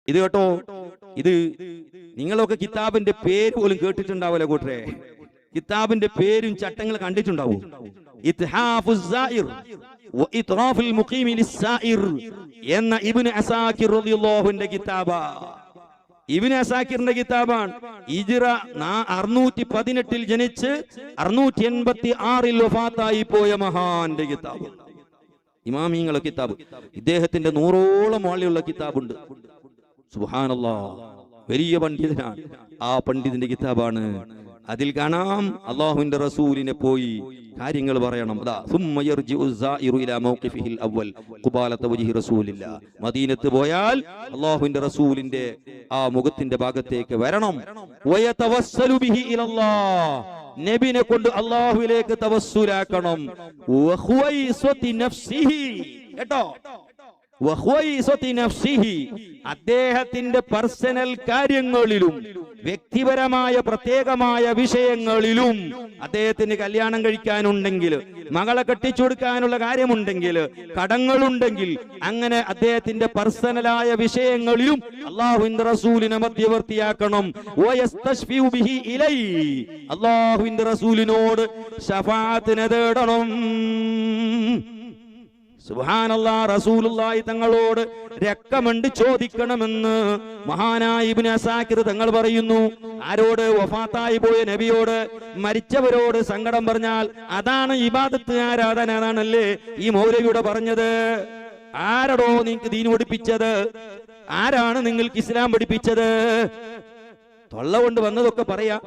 ഇത് കേട്ടോ, ഇത് നിങ്ങളൊക്കെ കിതാബിന്റെ പേര് പോലും കേട്ടിട്ടുണ്ടാവില്ല കൂട്ടരെ. കിതാബിന്റെ പേരും ചട്ടങ്ങൾ കണ്ടിട്ടുണ്ടാവും. എന്ന ഇബ്നു അസാകിർ റളിയല്ലാഹുവിന്റെ കിതാബാ. ഇബ്നു അസാകിറിന്റെ കിതാബാണ്. ഹിജ്റ 618 ജനിച്ച് 686 വഫാത്തായി പോയ മഹാന്റെ കിതാബ്, ഇമാമിങ്ങളുടെ കിതാബ്. ഇദ്ദേഹത്തിന്റെ 100ഓളം വാള്യമുള്ള കിതാബുണ്ട്. സുബ്ഹാനല്ലാഹ്, വലിയ പണ്ഡിതനാണ്. ആ പണ്ഡിതന്റെ കിതാബാണ്. അതിൽ കാണാം അല്ലാഹുവിന്റെ റസൂലിനെ പോയി കാര്യങ്ങൾ പറയണം. മദീനത്ത് പോയാൽ അല്ലാഹുവിന്റെ റസൂലിന്റെ ആ മുഖത്തിന്റെ ഭാഗത്തേക്ക് വരണം. നബിനെ കൊണ്ട് അല്ലാഹുവിലേക്ക് തവസ്സുലാക്കണം. കേട്ടോ, അദ്ദേഹത്തിന്റെ പേഴ്സണൽ കാര്യങ്ങളിലും വ്യക്തിപരമായ പ്രത്യേകമായ വിഷയങ്ങളിലും, അദ്ദേഹത്തിന് കല്യാണം കഴിക്കാനുണ്ടെങ്കിൽ, മകളെ കെട്ടിച്ചു കൊടുക്കാനുള്ള കാര്യമുണ്ടെങ്കിൽ, കടങ്ങളുണ്ടെങ്കിൽ, അങ്ങനെ അദ്ദേഹത്തിന്റെ പേഴ്സണലായ വിഷയങ്ങളിലും അല്ലാഹുവിന്റെ റസൂലിനെ മധ്യവർത്തിയാക്കണം. അല്ലാഹുവിന്റെ റസൂലിനോട് ശഫാഅത്തിനെ തേടണം. സുബ്ഹാനല്ലാഹ്, റസൂലുള്ളാഹി തങ്ങളോട് രക്കമണ്ട് ചോദിക്കണമെന്ന് മഹാനായ ഇബ്നു അസാകിർ തങ്ങൾ പറയുന്നു. ആരോട്? വഫാത്തായി പോയ നബിയോട്. മരിച്ചവരോട് സങ്കടം പറഞ്ഞാൽ അതാണ് ഇബാദത്ത്, ആരാധന. അതാണല്ലേ ഈ മൗലവിയുടെ പറഞ്ഞത്. ആരടോ നിങ്ങൾക്ക് ദീൻ പഠിപ്പിച്ചത്? ആരാണ് നിങ്ങൾക്ക് ഇസ്ലാം പഠിപ്പിച്ചത്? തൊള്ള കൊണ്ട് വന്നതൊക്കെ പറയാ.